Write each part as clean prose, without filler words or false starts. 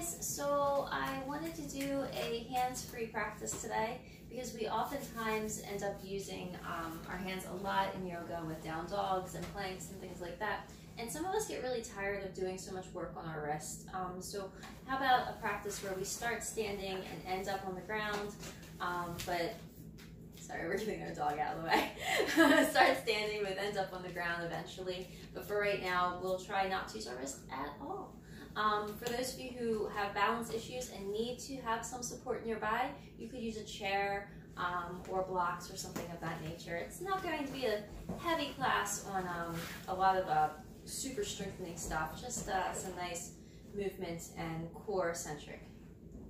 guys, so I wanted to do a hands-free practice today because we oftentimes end up using our hands a lot in yoga with down dogs and planks and things like that. And some of us get really tired of doing so much work on our wrist. So how about a practice where we start standing and end up on the ground, sorry, we're getting our dog out of the way. Start standing but end up on the ground eventually. But for right now, we'll try not to use our wrist at all. For those of you who have balance issues and need to have some support nearby, you could use a chair or blocks or something of that nature. It's not going to be a heavy class on a lot of super strengthening stuff, just some nice movement and core-centric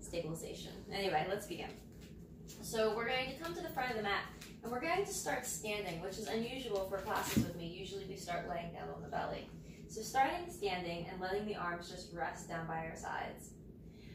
stabilization. Anyway, let's begin. So we're going to come to the front of the mat and we're going to start standing, which is unusual for classes with me. Usually we start laying down on the belly. So starting standing and letting the arms just rest down by our sides.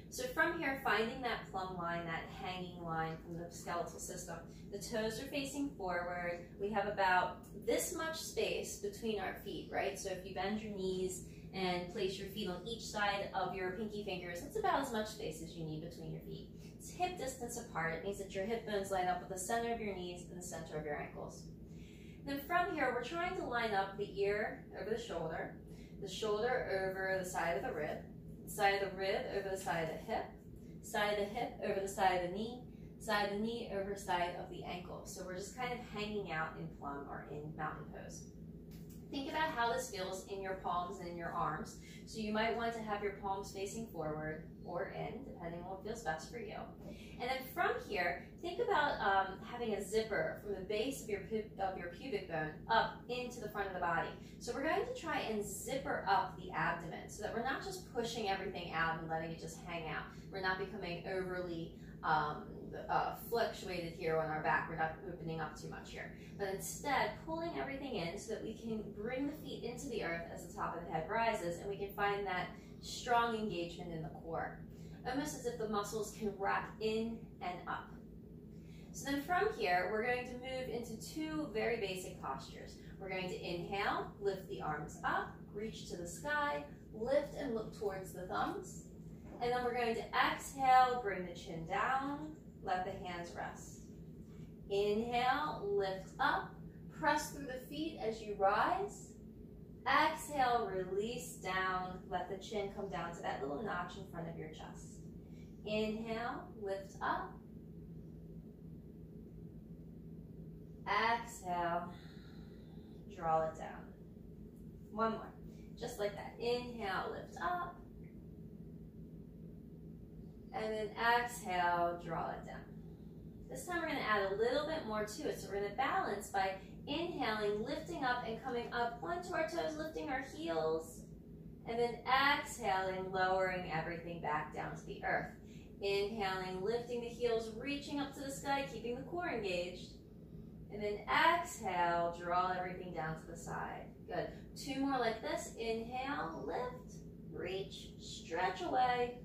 So from here, finding that plumb line, that hanging line from the skeletal system. The toes are facing forward. We have about this much space between our feet, right? So if you bend your knees and place your feet on each side of your pinky fingers, that's about as much space as you need between your feet. It's hip distance apart. It means that your hip bones line up with the center of your knees and the center of your ankles. Then from here, we're trying to line up the ear over the shoulder over the side of the rib over the side of the hip over the side of the knee over the side of the ankle. So we're just kind of hanging out in plum or in mountain pose. Think about how this feels in your palms and in your arms. So you might want to have your palms facing forward or in, depending on what feels best for you. And then from here, think about having a zipper from the base of your pubic bone up into the front of the body. So we're going to try and zipper up the abdomen so that we're not just pushing everything out and letting it just hang out. We're not becoming overly fluctuated here on our back. We're not opening up too much here, but instead pulling everything in so that we can bring the feet into the earth as the top of the head rises, and we can find that strong engagement in the core, almost as if the muscles can wrap in and up. So then from here, we're going to move into two very basic postures. We're going to inhale, lift the arms up, reach to the sky, lift and look towards the thumbs. And then we're going to exhale, bring the chin down, let the hands rest. Inhale, lift up, press through the feet as you rise. Exhale, release down, let the chin come down to that little notch in front of your chest. Inhale, lift up. Exhale, draw it down. One more, just like that. Inhale, lift up. And then exhale, draw it down. This time we're going to add a little bit more to it. So we're going to balance by inhaling, lifting up and coming up onto our toes, lifting our heels. And then exhaling, lowering everything back down to the earth. Inhaling, lifting the heels, reaching up to the sky, keeping the core engaged. And then exhale, draw everything down to the side. Good. Two more like this. Inhale, lift, reach, stretch away.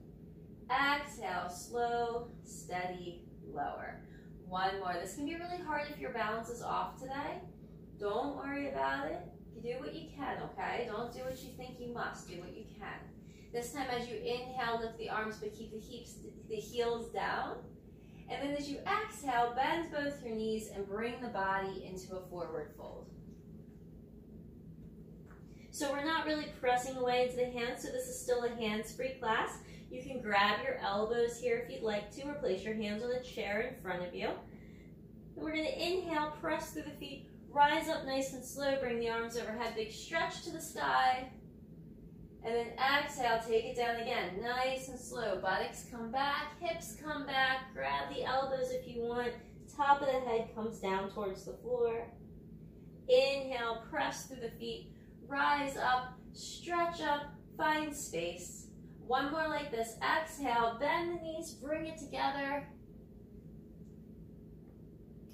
Exhale, slow, steady, lower. One more. This can be really hard if your balance is off today. Don't worry about it. You do what you can, okay? Don't do what you think you must. Do what you can. This time as you inhale, lift the arms, but keep the heels down. And then as you exhale, bend both your knees and bring the body into a forward fold. So we're not really pressing away into the hands, so this is still a hands-free class. You can grab your elbows here if you'd like to, or place your hands on a chair in front of you. And we're going to inhale, press through the feet, rise up nice and slow, bring the arms overhead, big stretch to the sky. And then exhale, take it down again, nice and slow. Buttocks come back, hips come back, grab the elbows if you want. Top of the head comes down towards the floor. Inhale, press through the feet, rise up, stretch up, find space. One more like this. Exhale, bend the knees, bring it together.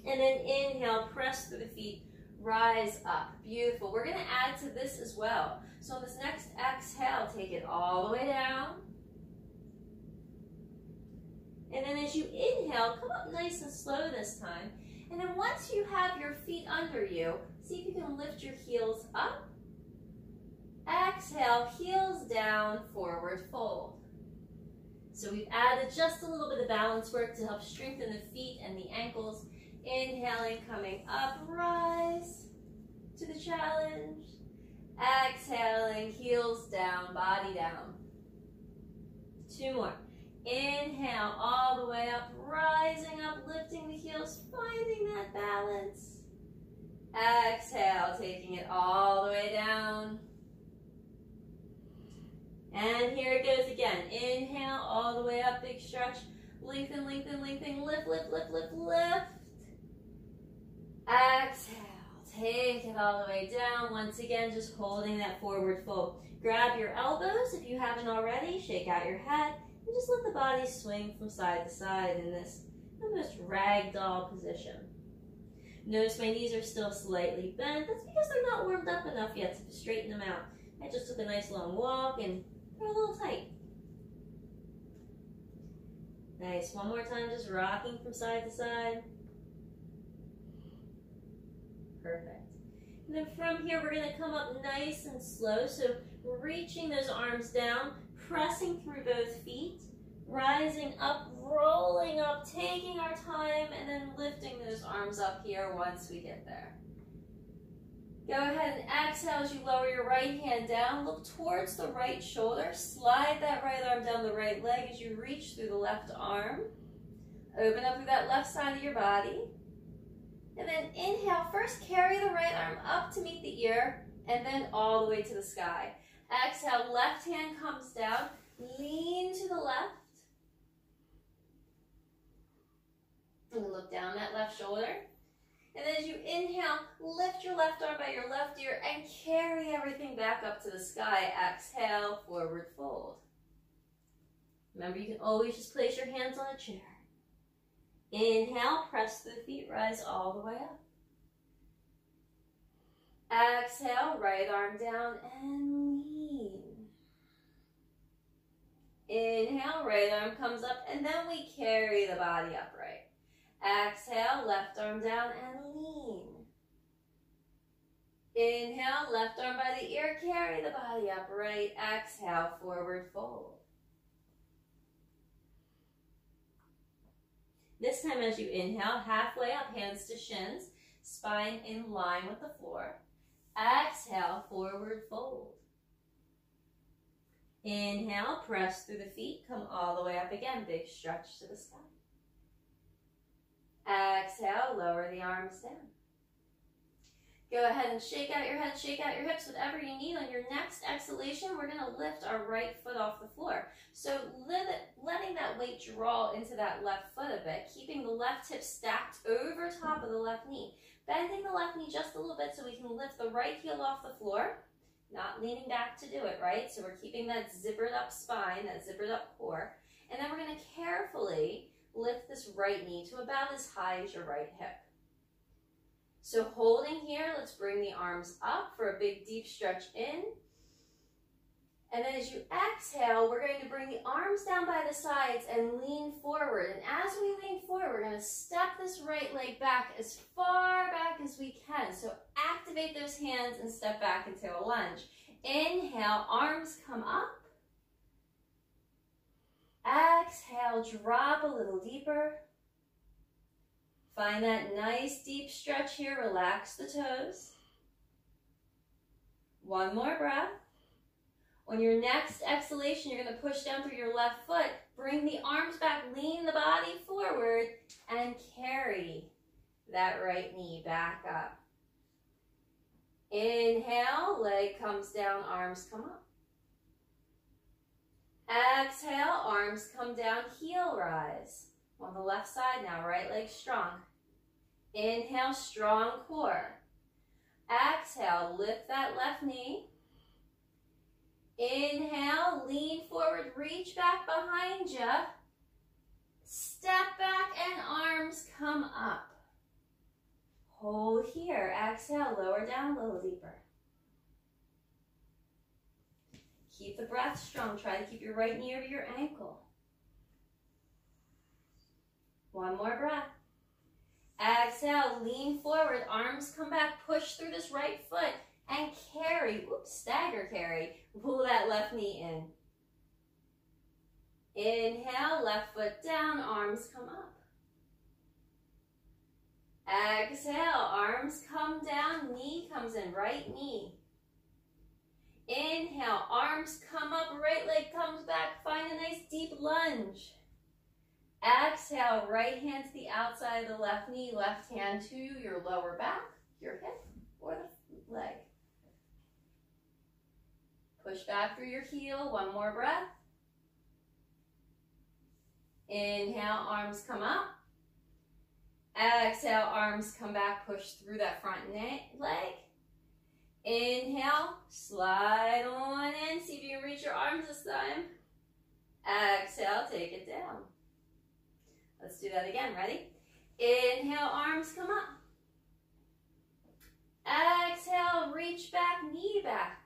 And then inhale, press through the feet, rise up. Beautiful. We're going to add to this as well. So on this next exhale, take it all the way down. And then as you inhale, come up nice and slow this time. And then once you have your feet under you, see if you can lift your heels up. Exhale, heels down, forward fold. So we've added just a little bit of balance work to help strengthen the feet and the ankles. Inhaling, coming up, rise to the challenge. Exhaling, heels down, body down. 2 more. Inhale, all the way up, rising up, lifting the heels, finding that balance. Exhale, taking it all the way down. And here it goes again. Inhale, all the way up, big stretch. Lengthen, lengthen, lengthen, lift, lift, lift, lift, lift. Exhale, take it all the way down. Once again, just holding that forward fold. Grab your elbows if you haven't already. Shake out your head. And just let the body swing from side to side in this almost ragdoll position. Notice my knees are still slightly bent. That's because they're not warmed up enough yet to straighten them out. I just took a nice long walk and they're a little tight. Nice. One more time, just rocking from side to side. Perfect. And then from here, we're going to come up nice and slow. So reaching those arms down, pressing through both feet, rising up, rolling up, taking our time, and then lifting those arms up here once we get there. Go ahead and exhale as you lower your right hand down. Look towards the right shoulder. Slide that right arm down the right leg as you reach through the left arm. Open up through that left side of your body. And then inhale, first carry the right arm up to meet the ear, and then all the way to the sky. Exhale, left hand comes down, lean to the left. And look down that left shoulder. And then as you inhale, lift your left arm by your left ear and carry everything back up to the sky. Exhale, forward fold. Remember, you can always just place your hands on a chair. Inhale, press the feet, rise all the way up. Exhale, right arm down and lean. Inhale, right arm comes up, and then we carry the body upright. Exhale, left arm down and lean. Inhale, left arm by the ear, carry the body upright. Exhale, forward fold. This time as you inhale, halfway up, hands to shins, spine in line with the floor. Exhale, forward fold. Inhale, press through the feet, come all the way up again, big stretch to the sky. Exhale, lower the arms down. Go ahead and shake out your head, shake out your hips, whatever you need. On your next exhalation, we're going to lift our right foot off the floor. So letting that weight draw into that left foot a bit, keeping the left hip stacked over top of the left knee. Bending the left knee just a little bit so we can lift the right heel off the floor, not leaning back to do it, right? So we're keeping that zippered up spine, that zippered up core. And then we're going to carefully lift this right knee to about as high as your right hip. So holding here, let's bring the arms up for a big deep stretch in. And then as you exhale, we're going to bring the arms down by the sides and lean forward. And as we lean forward, we're going to step this right leg back as far back as we can. So activate those hands and step back into a lunge. Inhale, arms come up. Exhale, drop a little deeper. Find that nice deep stretch here. Relax the toes. One more breath. On your next exhalation, you're going to push down through your left foot. Bring the arms back, lean the body forward, and carry that right knee back up. Inhale, leg comes down, arms come up. Exhale, arms come down, heel rise. On the left side now, right leg strong. Inhale, strong core. Exhale, lift that left knee. Inhale, lean forward, reach back behind you. Step back and arms come up. Hold here. Exhale, lower down a little deeper. Keep the breath strong. Try to keep your right knee over your ankle. One more breath. Exhale, lean forward, arms come back, push through this right foot and carry, stagger carry. Pull that left knee in. Inhale, left foot down, arms come up. Exhale, arms come down, knee comes in, right knee. Inhale, arms come up, right leg comes back, find a nice deep lunge. Exhale, right hand to the outside of the left knee, left hand to your lower back, your hip, or the leg. Push back through your heel, one more breath. Inhale, arms come up. Exhale, arms come back, push through that front leg. Inhale, slide on in, see if you can reach your arms this time. Exhale, take it down. Let's do that again, ready? Inhale, arms come up. Exhale, reach back, knee back.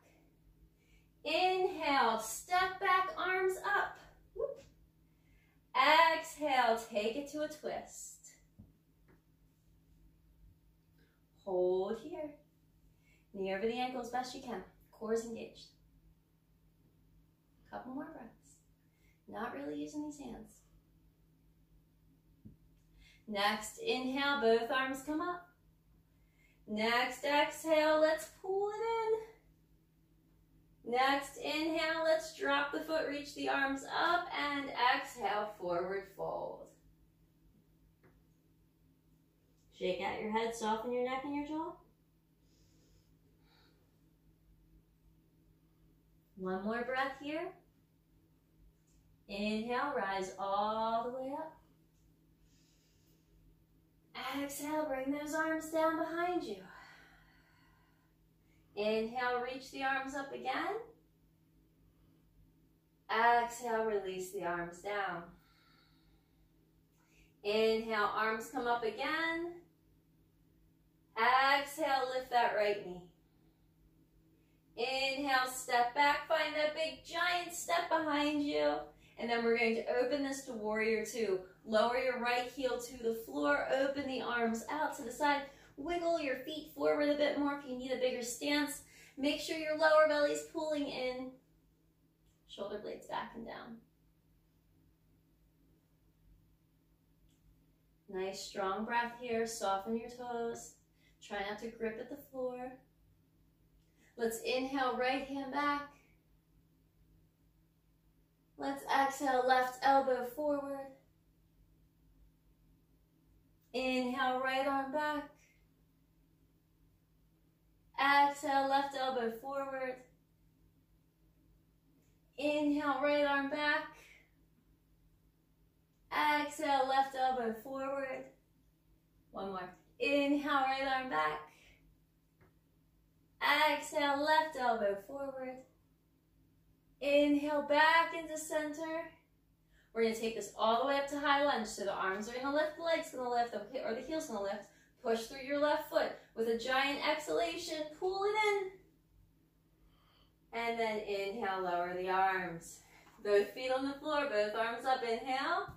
Inhale, step back, arms up. Whoop. Exhale, take it to a twist. Hold here. Knee over the ankle as best you can. Core is engaged. Couple more breaths. Not really using these hands. Next, inhale, both arms come up. Next, exhale, let's pull it in. Next, inhale, let's drop the foot, reach the arms up, and exhale, forward fold. Shake out your head, soften your neck and your jaw. One more breath here. Inhale, rise all the way up. Exhale, bring those arms down behind you. Inhale, reach the arms up again. Exhale, release the arms down. Inhale, arms come up again. Exhale, lift that right knee. Inhale, step back, find that big giant step behind you. And then we're going to open this to warrior two. Lower your right heel to the floor, open the arms out to the side. Wiggle your feet forward a bit more if you need a bigger stance. Make sure your lower belly's pulling in. Shoulder blades back and down. Nice strong breath here. Soften your toes. Try not to grip at the floor. Let's inhale, right hand back. Let's exhale, left elbow forward. Inhale, right arm back. Exhale, left elbow forward. Inhale, right arm back. Exhale, left elbow forward. One more. Inhale, right arm back. Exhale, left elbow forward. Inhale, back into center. We're going to take this all the way up to high lunge. So the arms are going to lift, the legs going to lift, or the heel's going to lift. Push through your left foot with a giant exhalation. Pull it in. And then inhale, lower the arms. Both feet on the floor, both arms up. Inhale.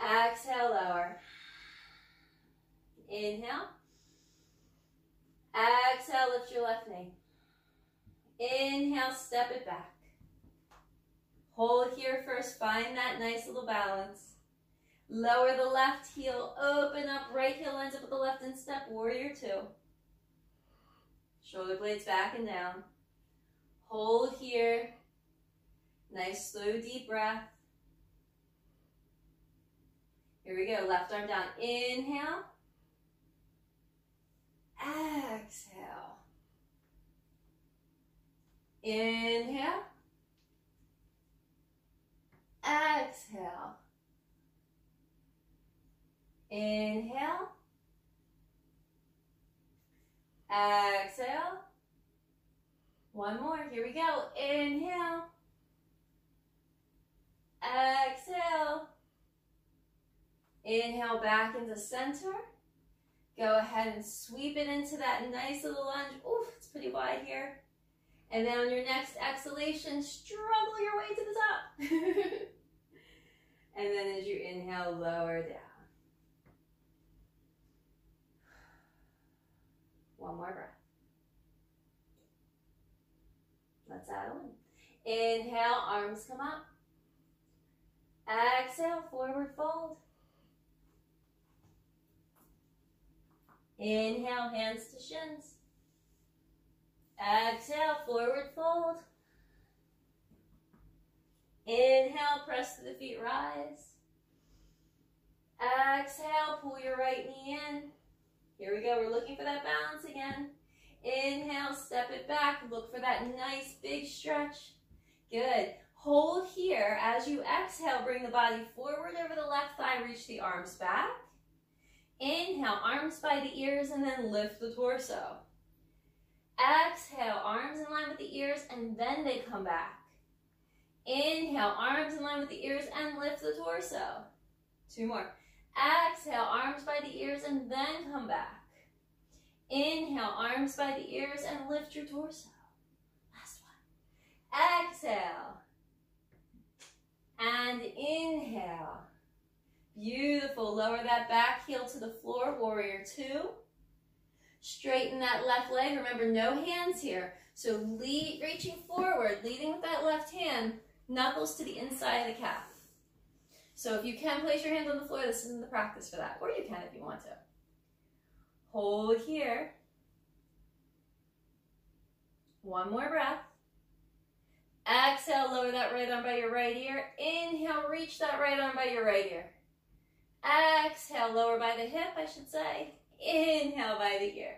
Exhale, lower. Inhale. Exhale, lift your left knee. Inhale, step it back. Hold here first, find that nice little balance. Lower the left heel, open up, right heel lines up with the left instep, warrior two. Shoulder blades back and down. Hold here. Nice, slow, deep breath. Here we go, left arm down. Inhale. Exhale. Inhale. Exhale. Inhale. Exhale. One more. Here we go. Inhale. Exhale. Inhale back into center. Go ahead and sweep it into that nice little lunge. Oof, it's pretty wide here. And then on your next exhalation, struggle your way to the top. And then as you inhale, lower down. One more breath. Let's add on. Inhale, arms come up. Exhale, forward fold. Inhale, hands to shins. Exhale, forward fold. Inhale, press to the feet, rise. Exhale, pull your right knee in. Here we go, we're looking for that balance again. Inhale, step it back, look for that nice big stretch. Good. Hold here. As you exhale, bring the body forward over the left thigh, reach the arms back. Inhale, arms by the ears, and then lift the torso. Exhale, arms in line with the ears, and then they come back. Inhale, arms in line with the ears, and lift the torso. 2 more. Exhale, arms by the ears, and then come back. Inhale, arms by the ears, and lift your torso. Last one. Exhale. And inhale. Beautiful. Lower that back heel to the floor, warrior 2. Straighten that left leg. Remember, no hands here. So reaching forward, leading with that left hand, knuckles to the inside of the calf. So if you can place your hands on the floor, this isn't the practice for that. Or you can if you want to. Hold here. 1 more breath. Exhale, lower that right arm by your right ear. Inhale, reach that right arm by your right ear. Exhale, lower by the hip, I should say. Inhale by the ear.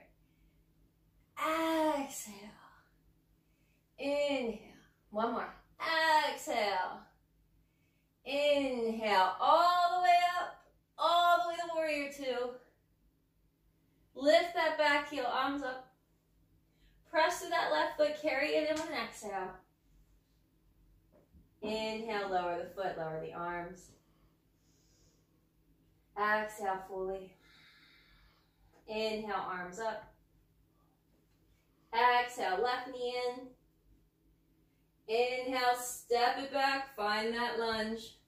Exhale. Inhale. 1 more. Exhale. Inhale. All the way up. All the way to warrior 2. Lift that back heel, arms up. Press through that left foot, carry it in with an exhale. Inhale, lower the foot, lower the arms. Exhale fully. Inhale, arms up. Exhale, left knee in. Inhale, step it back, find that lunge.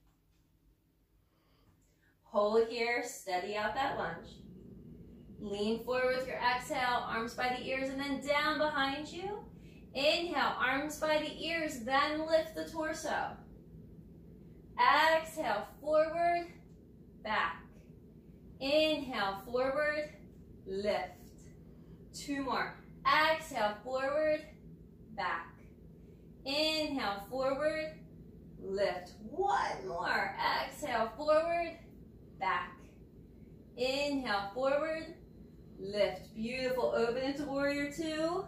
Hold here, steady out that lunge. Lean forward with your exhale, arms by the ears, and then down behind you. Inhale, arms by the ears, then lift the torso. Exhale, forward, back. Inhale, forward, lift. 2 more. Exhale, forward, back. Inhale, forward, lift. 1 more. Exhale, forward, back. Inhale, forward, lift. Beautiful. Open into warrior 2.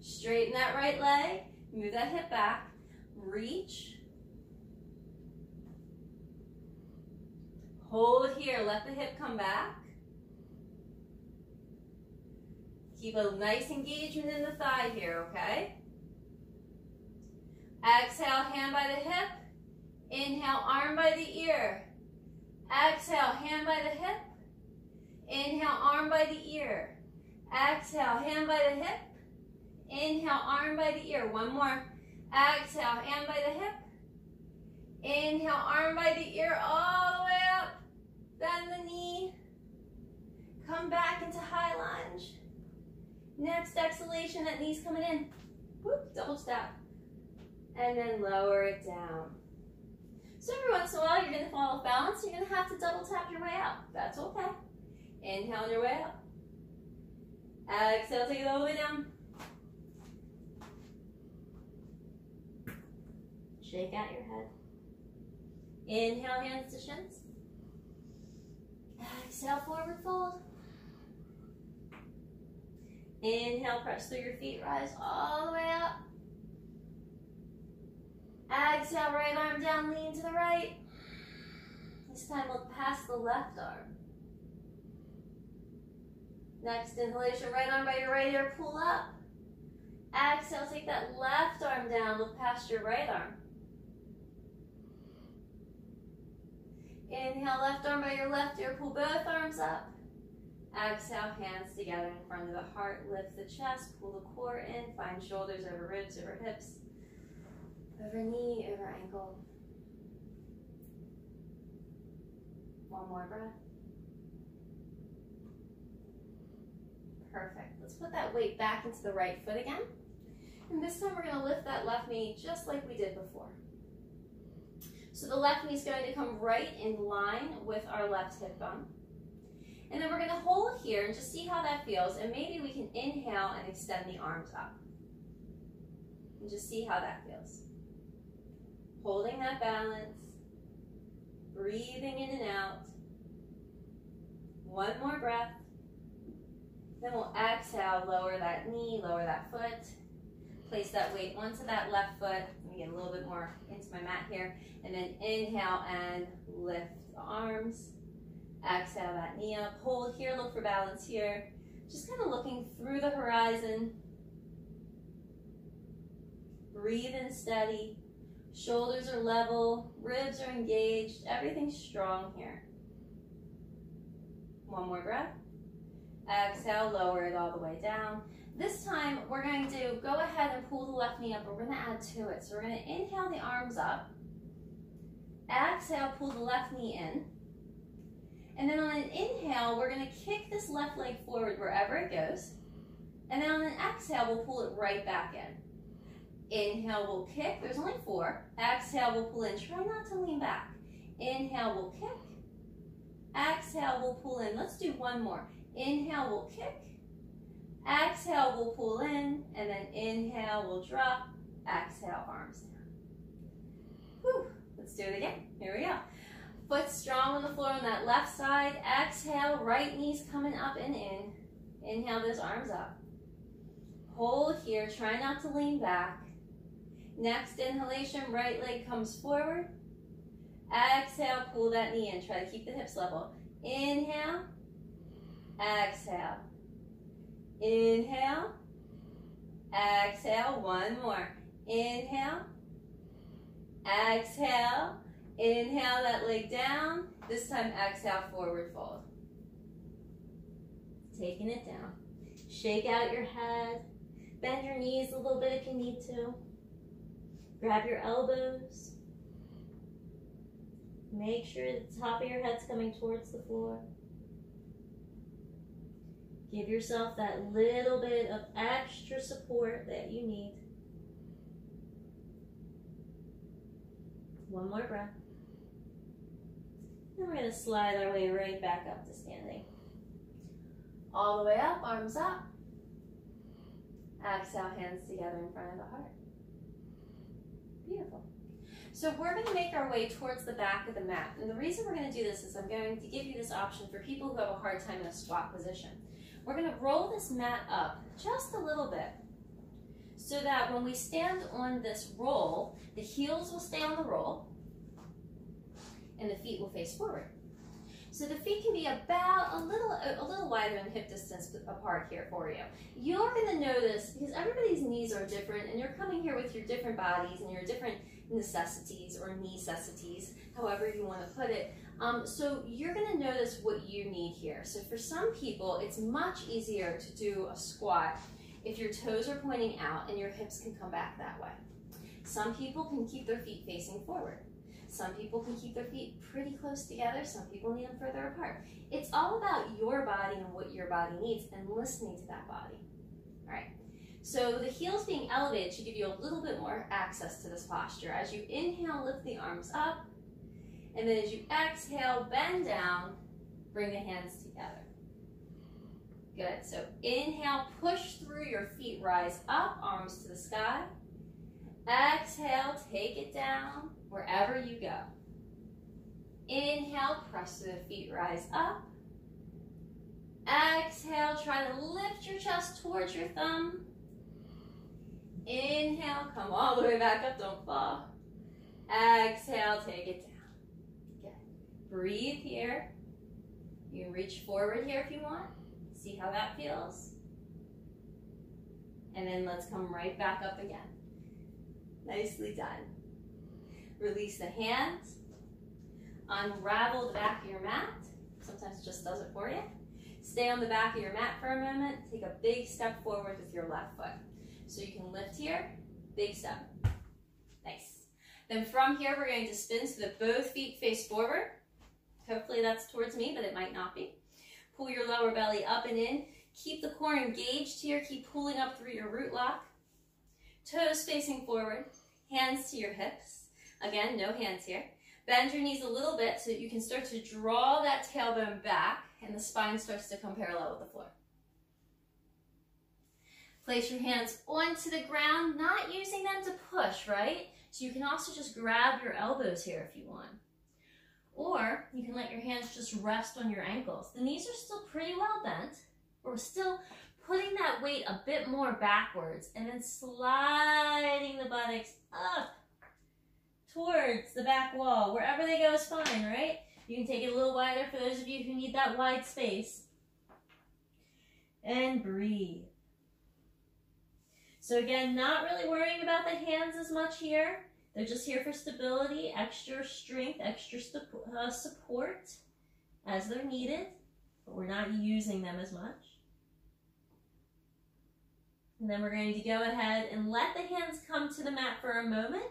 Straighten that right leg. Move that hip back. Reach. Hold here. Let the hip come back. Keep a nice engagement in the thigh here, okay? Exhale, hand by the hip. Inhale, arm by the ear. Exhale, hand by the hip. Inhale, arm by the ear. Exhale, hand by the hip. Inhale, arm by the ear. 1 more. Exhale, hand by the hip. Inhale, arm by the ear all the way up. Bend the knee. Come back into high lunge. Next exhalation, that knee's coming in. Whoop, double step. And then lower it down. So every once in a while, you're going to fall off balance. You're going to have to double tap your way out. That's okay. Inhale on your way up. Exhale, take it all the way down. Shake out your head. Inhale, hands to shins. Exhale, forward fold. Inhale, press through your feet, rise all the way up. Exhale, right arm down, lean to the right. This time look past the left arm. Next inhalation, right arm by your right ear, pull up. Exhale, take that left arm down, look past your right arm. Inhale, left arm by your left ear, pull both arms up. Exhale, hands together in front of the heart, lift the chest, pull the core in, find shoulders over ribs, over hips, over knee, over ankle. 1 more breath. Perfect. Let's put that weight back into the right foot again. And this time we're going to lift that left knee just like we did before. So the left knee is going to come right in line with our left hip bone. And then we're going to hold here and just see how that feels. And maybe we can inhale and extend the arms up. And just see how that feels. Holding that balance. Breathing in and out. One more breath. Then we'll exhale, lower that knee, lower that foot. Place that weight onto that left foot. Let me get a little bit more into my mat here. And then inhale and lift the arms. Exhale that knee up. Hold here, look for balance here. Just kind of looking through the horizon. Breathe in steady. Shoulders are level. Ribs are engaged. Everything's strong here. One more breath. Exhale, lower it all the way down. This time, we're going to go ahead and pull the left knee up, but we're going to add to it. So we're going to inhale the arms up. Exhale, pull the left knee in. And then on an inhale, we're going to kick this left leg forward wherever it goes. And then on an exhale, we'll pull it right back in. Inhale, we'll kick. There's only 4. Exhale, we'll pull in. Try not to lean back. Inhale, we'll kick. Exhale, we'll pull in. Let's do one more. Inhale, we'll kick. Exhale, we'll pull in. And then inhale, we'll drop. Exhale, arms down. Whew. Let's do it again. Here we go. Foot strong on the floor on that left side. Exhale, right knee's coming up and in. Inhale those arms up. Hold here, try not to lean back. Next inhalation, right leg comes forward. Exhale, pull that knee in. Try to keep the hips level. Inhale. Exhale. Inhale. Exhale. One more. Inhale. Exhale. Inhale that leg down. This time exhale, forward fold. Taking it down. Shake out your head. Bend your knees a little bit if you need to. Grab your elbows. Make sure the top of your head's coming towards the floor. Give yourself that little bit of extra support that you need. One more breath. And we're going to slide our way right back up to standing. All the way up, arms up. Exhale, hands together in front of the heart. Beautiful. So we're going to make our way towards the back of the mat. And the reason we're going to do this is I'm going to give you this option for people who have a hard time in a squat position. We're going to roll this mat up just a little bit so that when we stand on this roll, the heels will stay on the roll and the feet will face forward. So the feet can be about a little wider than hip distance apart here for you. You're going to notice, because everybody's knees are different and you're coming here with your different bodies and your different necessities or necessities, however you want to put it. So you're going to notice what you need here. So for some people, it's much easier to do a squat if your toes are pointing out and your hips can come back that way. Some people can keep their feet facing forward. Some people can keep their feet pretty close together. Some people need them further apart. It's all about your body and what your body needs and listening to that body. All right. So the heels being elevated should give you a little bit more access to this posture. As you inhale, lift the arms up. And then as you exhale, bend down, bring the hands together. Good. So inhale, push through your feet, rise up, arms to the sky. Exhale, take it down wherever you go. Inhale, press through the feet, rise up. Exhale, try to lift your chest towards your thumb. Inhale, come all the way back up, don't fall. Exhale, take it down. Good. Breathe here. You can reach forward here if you want. See how that feels. And then let's come right back up again. Nicely done. Release the hands. Unravel the back of your mat. Sometimes it just does it for you. Stay on the back of your mat for a moment. Take a big step forward with your left foot. So you can lift here, big step. Nice. Then from here, we're going to spin so that both feet face forward. Hopefully that's towards me, but it might not be. Pull your lower belly up and in. Keep the core engaged here. Keep pulling up through your root lock. Toes facing forward. Hands to your hips. Again, no hands here. Bend your knees a little bit so that you can start to draw that tailbone back and the spine starts to come parallel with the floor. Place your hands onto the ground, not using them to push, right? So you can also just grab your elbows here if you want. Or you can let your hands just rest on your ankles. The knees are still pretty well bent. We're still putting that weight a bit more backwards and then sliding the buttocks up towards the back wall. Wherever they go is fine, right? You can take it a little wider for those of you who need that wide space. And breathe. So again, not really worrying about the hands as much here. They're just here for stability, extra strength, extra support as they're needed, but we're not using them as much. And then we're going to go ahead and let the hands come to the mat for a moment,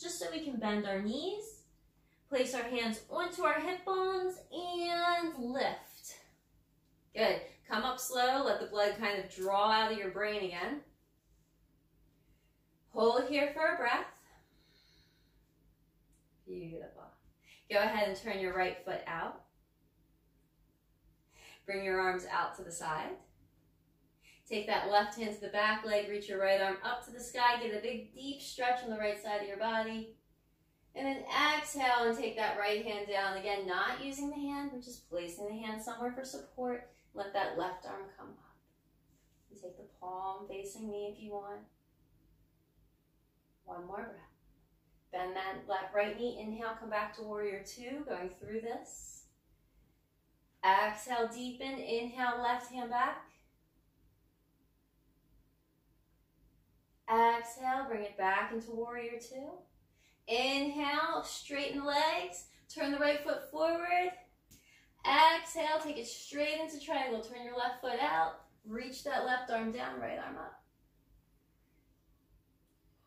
just so we can bend our knees, place our hands onto our hip bones, and lift. Good. Come up slow, let the blood kind of draw out of your brain again. Hold here for a breath. Beautiful. Go ahead and turn your right foot out. Bring your arms out to the side. Take that left hand to the back leg, reach your right arm up to the sky, get a big deep stretch on the right side of your body. And then exhale and take that right hand down. Again, not using the hand, we're just placing the hand somewhere for support. Let that left arm come up. And take the palm facing me if you want. One more breath. Bend that left right knee. Inhale, come back to warrior two, going through this. Exhale, deepen. Inhale, left hand back. Exhale, bring it back into warrior two. Inhale, straighten the legs. Turn the right foot forward. Exhale, take it straight into triangle. Turn your left foot out. Reach that left arm down, right arm up.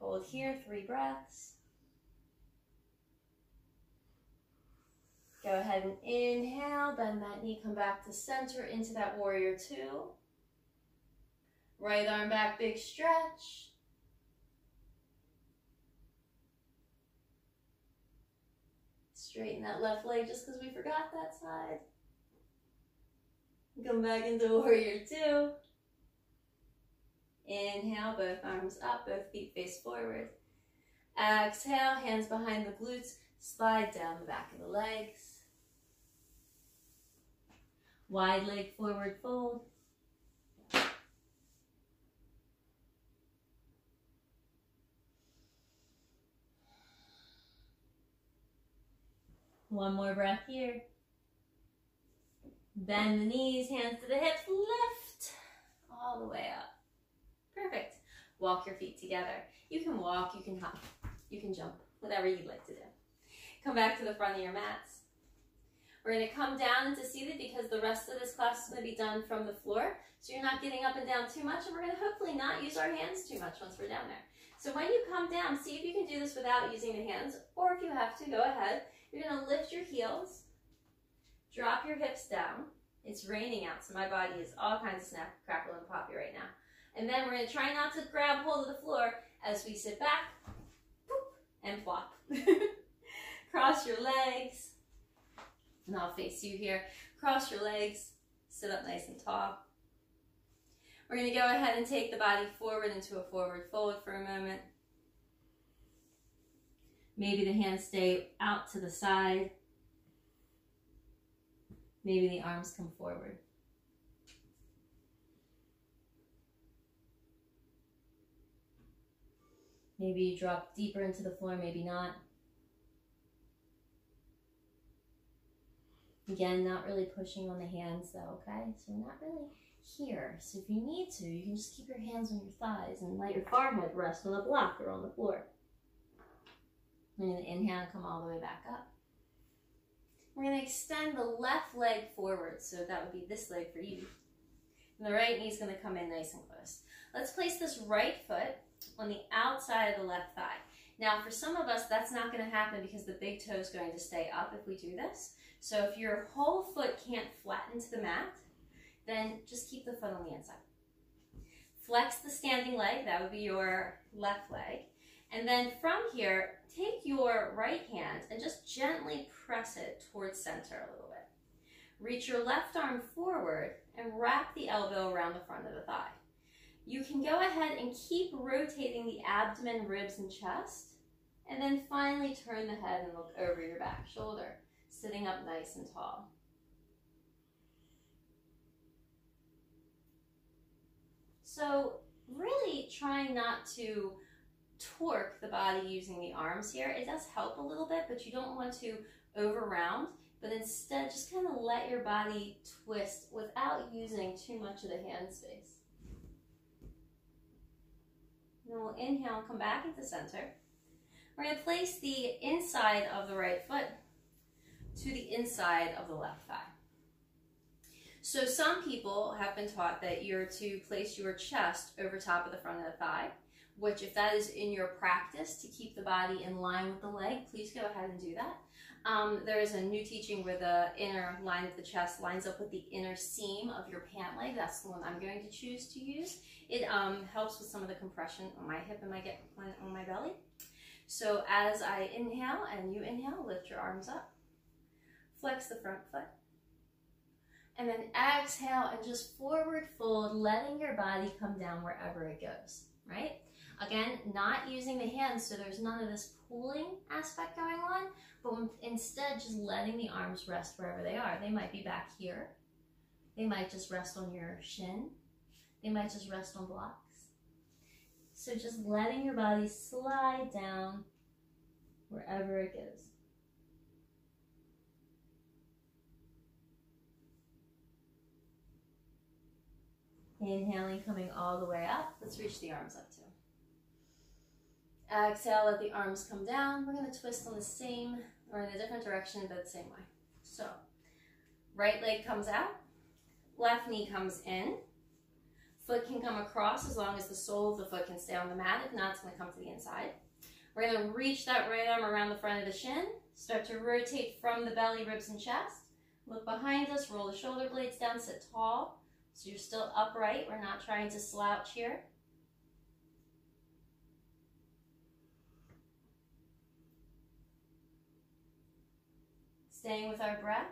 Hold here, 3 breaths. Go ahead and inhale, bend that knee, come back to center into that warrior two. Right arm back, big stretch. Straighten that left leg just because we forgot that side. Come back into warrior two. Inhale, both arms up, both feet face forward. Exhale, hands behind the glutes, slide down the back of the legs. Wide leg forward fold. One more breath here. Bend the knees, hands to the hips, lift all the way up. Perfect. Walk your feet together. You can walk, you can hop, you can jump, whatever you'd like to do. Come back to the front of your mats. We're going to come down into seated because the rest of this class is going to be done from the floor. So you're not getting up and down too much, and we're going to hopefully not use our hands too much once we're down there. So when you come down, see if you can do this without using the hands, or if you have to, go ahead. You're going to lift your heels, drop your hips down. It's raining out, so my body is all kinds of snap, crackle, and poppy right now. And then we're going to try not to grab hold of the floor as we sit back, and flop. Cross your legs, and I'll face you here. Cross your legs, sit up nice and tall. We're going to go ahead and take the body forward into a forward fold for a moment. Maybe the hands stay out to the side. Maybe the arms come forward. Maybe you drop deeper into the floor, maybe not. Again, not really pushing on the hands though, okay? So we're not really here. So if you need to, you can just keep your hands on your thighs and let your forehead rest on the block or on the floor. We're going to inhale and come all the way back up. We're going to extend the left leg forward, so that would be this leg for you. And the right knee is going to come in nice and close. Let's place this right foot on the outside of the left thigh. Now, for some of us, that's not going to happen because the big toe is going to stay up if we do this. So if your whole foot can't flatten to the mat, then just keep the foot on the inside. Flex the standing leg, that would be your left leg. And then from here, take your right hand and just gently press it towards center a little bit. Reach your left arm forward and wrap the elbow around the front of the thigh. You can go ahead and keep rotating the abdomen, ribs, and chest, and then finally turn the head and look over your back shoulder, sitting up nice and tall. So really trying not to torque the body using the arms here. It does help a little bit, but you don't want to over round, but instead just kind of let your body twist without using too much of the hand space. Then we'll inhale and come back into center. We're going to place the inside of the right foot to the inside of the left thigh. So some people have been taught that you're to place your chest over top of the front of the thigh, which if that is in your practice to keep the body in line with the leg, please go ahead and do that. There is a new teaching where the inner line of the chest lines up with the inner seam of your pant leg. That's the one I'm going to choose to use. It helps with some of the compression on my hip and on my belly. So as I inhale and you inhale, lift your arms up. Flex the front foot. And then exhale and just forward fold, letting your body come down wherever it goes, right? Again, not using the hands, so there's none of this pulling aspect going on, but instead just letting the arms rest wherever they are. They might be back here. They might just rest on your shin. They might just rest on blocks. So just letting your body slide down wherever it goes. Inhaling, coming all the way up. Let's reach the arms up too. Exhale, let the arms come down. We're going to twist on the same, or in a different direction, but the same way. So, right leg comes out, left knee comes in. Foot can come across as long as the sole of the foot can stay on the mat. If not, it's going to come to the inside. We're going to reach that right arm around the front of the shin. Start to rotate from the belly, ribs, and chest. Look behind us, roll the shoulder blades down, sit tall. So you're still upright. We're not trying to slouch here. Staying with our breath.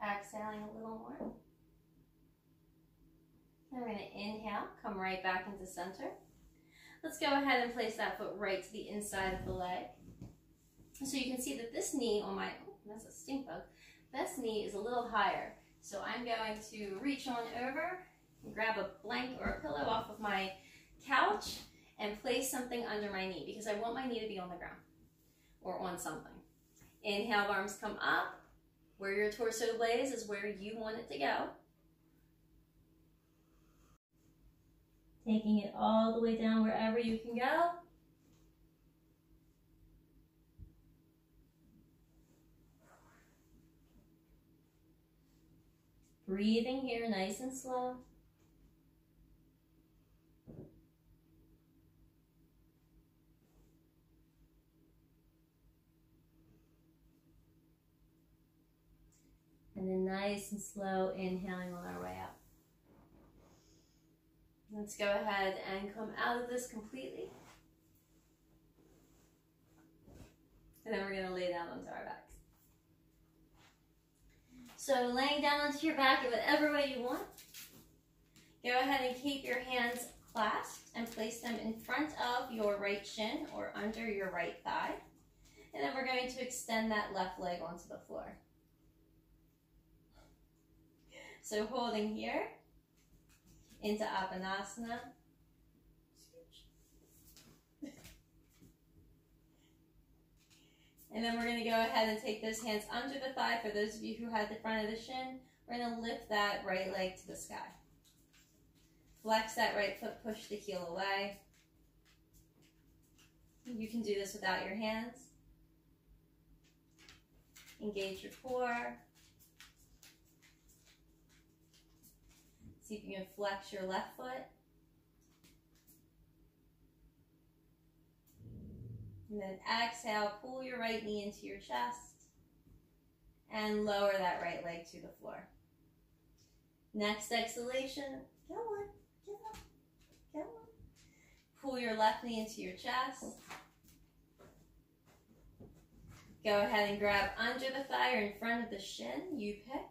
Exhaling a little more. Then we're going to inhale, come right back into center. Let's go ahead and place that foot right to the inside of the leg. So you can see that this knee on my, oh, that's a stink bug. This knee is a little higher. So I'm going to reach on over and grab a blanket or a pillow off of my couch and place something under my knee because I want my knee to be on the ground or on something. Inhale, arms come up. Where your torso lays is where you want it to go. Taking it all the way down wherever you can go. Breathing here nice and slow. And then nice and slow inhaling on our way up. Let's go ahead and come out of this completely. And then we're going to lay down onto our backs. So laying down onto your back in whatever way you want. Go ahead and keep your hands clasped and place them in front of your right shin or under your right thigh. And then we're going to extend that left leg onto the floor. So holding here into Apanasana. And then we're going to go ahead and take those hands under the thigh. For those of you who had the front of the shin, we're going to lift that right leg to the sky. Flex that right foot, push the heel away. You can do this without your hands. Engage your core. See if you can flex your left foot. And then exhale, pull your right knee into your chest and lower that right leg to the floor. Next exhalation, go on, get up, go on. Pull your left knee into your chest. Go ahead and grab under the thigh or in front of the shin. You pick.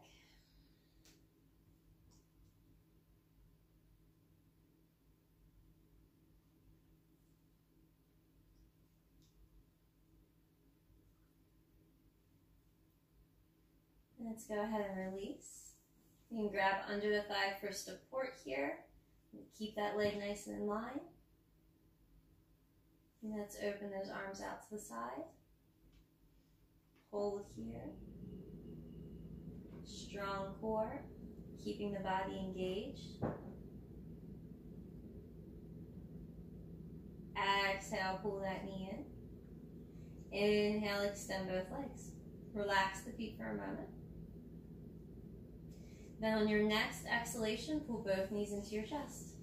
Let's go ahead and release. You can grab under the thigh for support here. Keep that leg nice and in line. And let's open those arms out to the side. Hold here. Strong core, keeping the body engaged. Exhale, pull that knee in. Inhale, extend both legs. Relax the feet for a moment. Then on your next exhalation, pull both knees into your chest.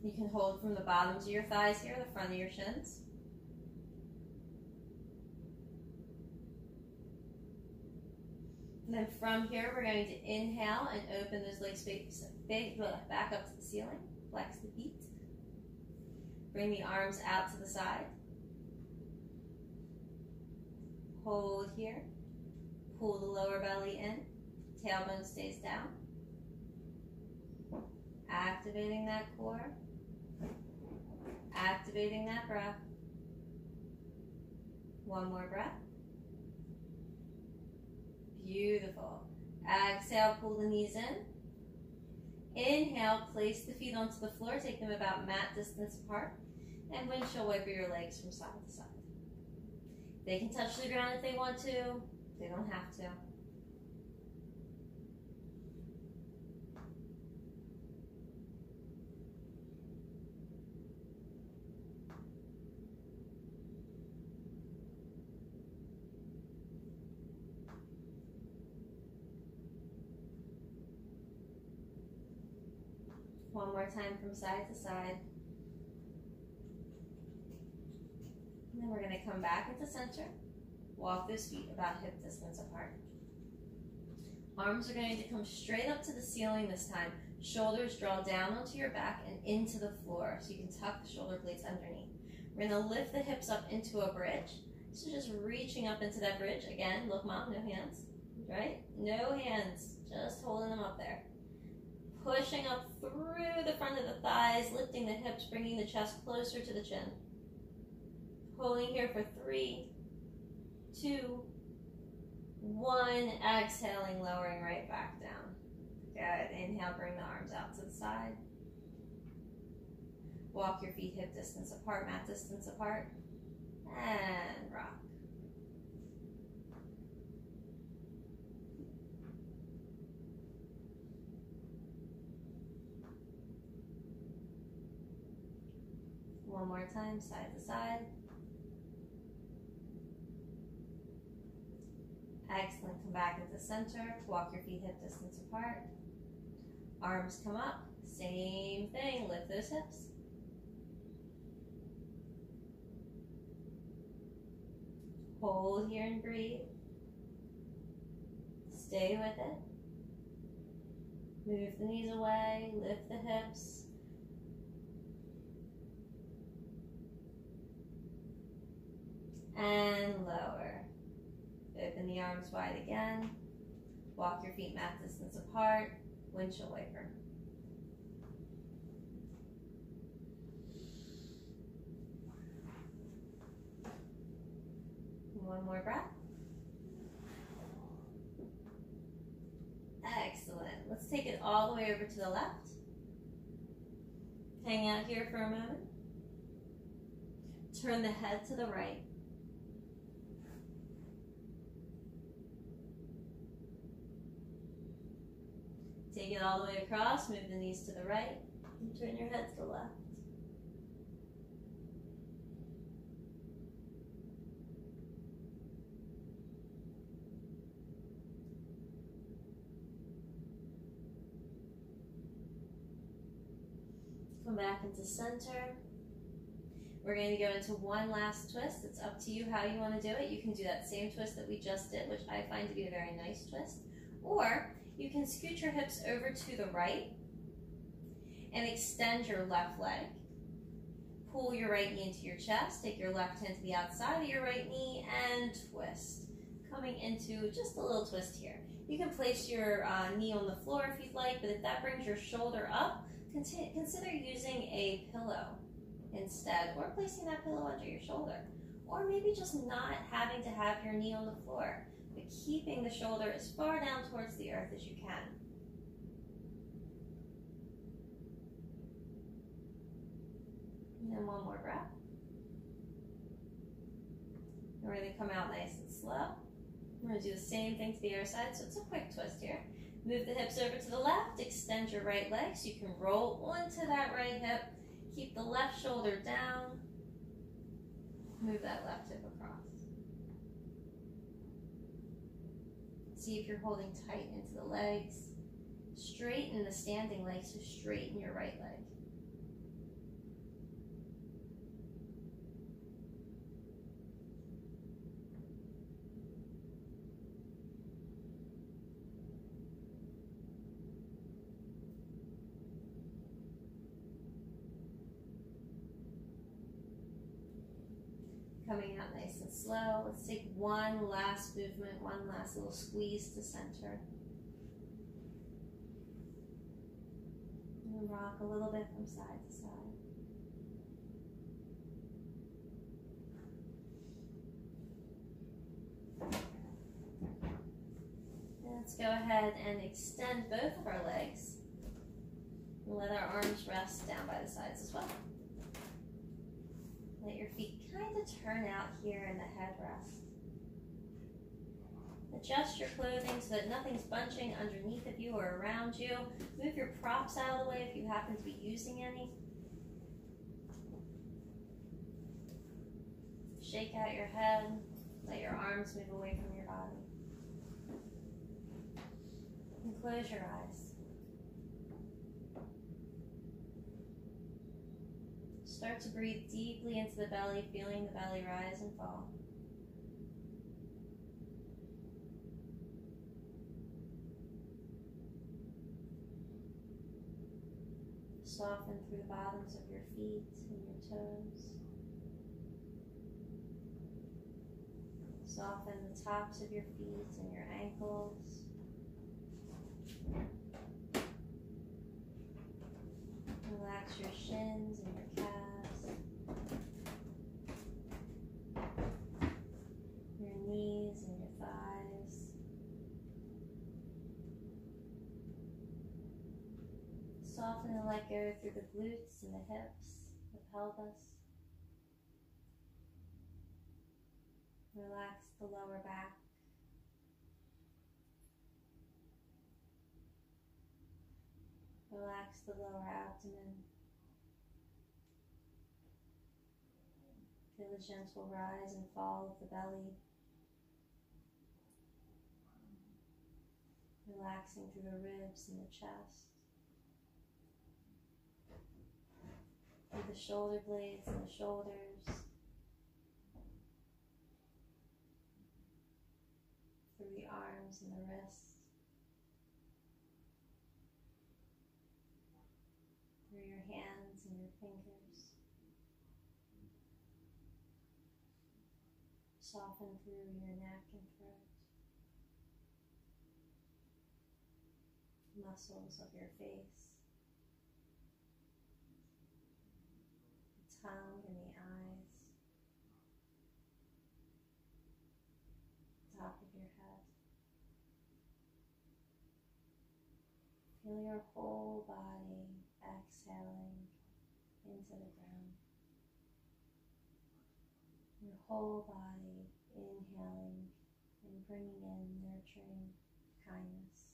You can hold from the bottoms of your thighs here, the front of your shins. And then from here, we're going to inhale and open those legs back up to the ceiling. Flex the feet. Bring the arms out to the side. Hold here. Pull the lower belly in. Tailbone stays down. Activating that core. Activating that breath. One more breath. Beautiful. Exhale, pull the knees in. Inhale, place the feet onto the floor. Take them about mat distance apart. And windshield wiper your legs from side to side. They can touch the ground if they want to. They don't have to. One more time from side to side. And then we're going to come back into center. Walk those feet about hip distance apart. Arms are going to come straight up to the ceiling this time. Shoulders draw down onto your back and into the floor so you can tuck the shoulder blades underneath. We're going to lift the hips up into a bridge. So just reaching up into that bridge. Again, look mom, no hands, right? No hands, just holding them up there. Pushing up through the front of the thighs, lifting the hips, bringing the chest closer to the chin. Holding here for 3, 2, 1. Exhaling, lowering right back down. Good. Inhale, bring the arms out to the side. Walk your feet hip distance apart, mat distance apart. And rock. One more time, side to side. Excellent. Come back into center. Walk your feet hip distance apart. Arms come up. Same thing. Lift those hips. Hold here and breathe. Stay with it. Move the knees away. Lift the hips. And lower. Open the arms wide again. Walk your feet mat distance apart. Windshield wiper. One more breath. Excellent. Let's take it all the way over to the left. Hang out here for a moment. Turn the head to the right. Take it all the way across, move the knees to the right, and turn your head to the left. Come back into center. We're going to go into one last twist. It's up to you how you want to do it. You can do that same twist that we just did, which I find to be a very nice twist. Or you can scoot your hips over to the right and extend your left leg. Pull your right knee into your chest. Take your left hand to the outside of your right knee and twist. Coming into just a little twist here. You can place your knee on the floor if you'd like, but if that brings your shoulder up, consider using a pillow instead, or placing that pillow under your shoulder. Or maybe just not having to have your knee on the floor, but keeping the shoulder as far down towards the earth as you can. And then one more breath. And we're going to come out nice and slow. We're going to do the same thing to the other side, so it's a quick twist here. Move the hips over to the left, extend your right leg so you can roll onto that right hip. Keep the left shoulder down. Move that left hip across. See if you're holding tight into the legs. Straighten the standing leg, so straighten your right leg. Coming out nice and slow. Let's take one last movement, one last little squeeze to center. And rock a little bit from side to side. And let's go ahead and extend both of our legs. And let our arms rest down by the sides as well. Let your feet kind of turn out here in the headrest. Adjust your clothing so that nothing's bunching underneath of you or around you. Move your props out of the way if you happen to be using any. Shake out your head. Let your arms move away from your body. And close your eyes. Start to breathe deeply into the belly, feeling the belly rise and fall. Soften through the bottoms of your feet and your toes. Soften the tops of your feet and your ankles. Relax your shins and your calves. Your knees and your thighs. Soften and let go through the glutes and the hips, the pelvis. Relax the lower back. Relax the lower abdomen. Feel the gentle rise and fall of the belly. Relaxing through the ribs and the chest. Through the shoulder blades and the shoulders. Through the arms and the wrists. Through your hands and your fingers. Soften through your neck and throat. Muscles of your face. The tongue and the eyes. Top of your head. Feel your whole body exhaling into the ground. Your whole body inhaling and bringing in nurturing kindness.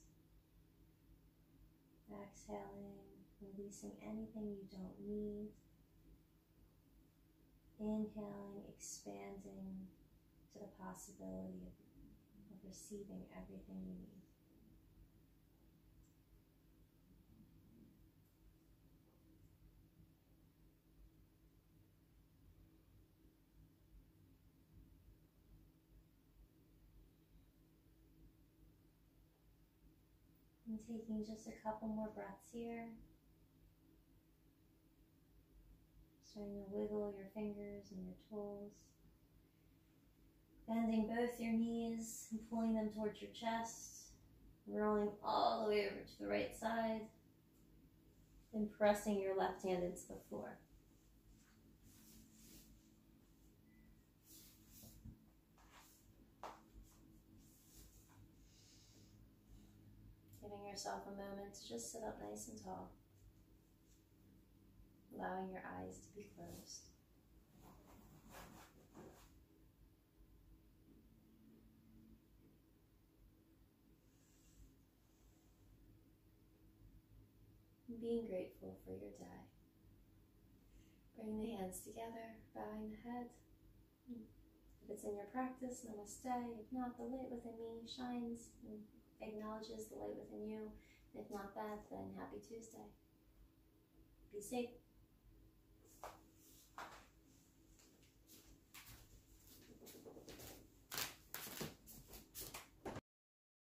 Exhaling, releasing anything you don't need. Inhaling, expanding to the possibility of receiving everything you need. And taking just a couple more breaths here. Starting to wiggle your fingers and your toes. Bending both your knees and pulling them towards your chest. Rolling all the way over to the right side. Then pressing your left hand into the floor. Giving yourself a moment to just sit up nice and tall. Allowing your eyes to be closed. And being grateful for your day. Bringing the hands together, bowing the head. If it's in your practice, namaste. If not, the light within me shines and acknowledges the light within you. If not that, then happy Tuesday. Be safe.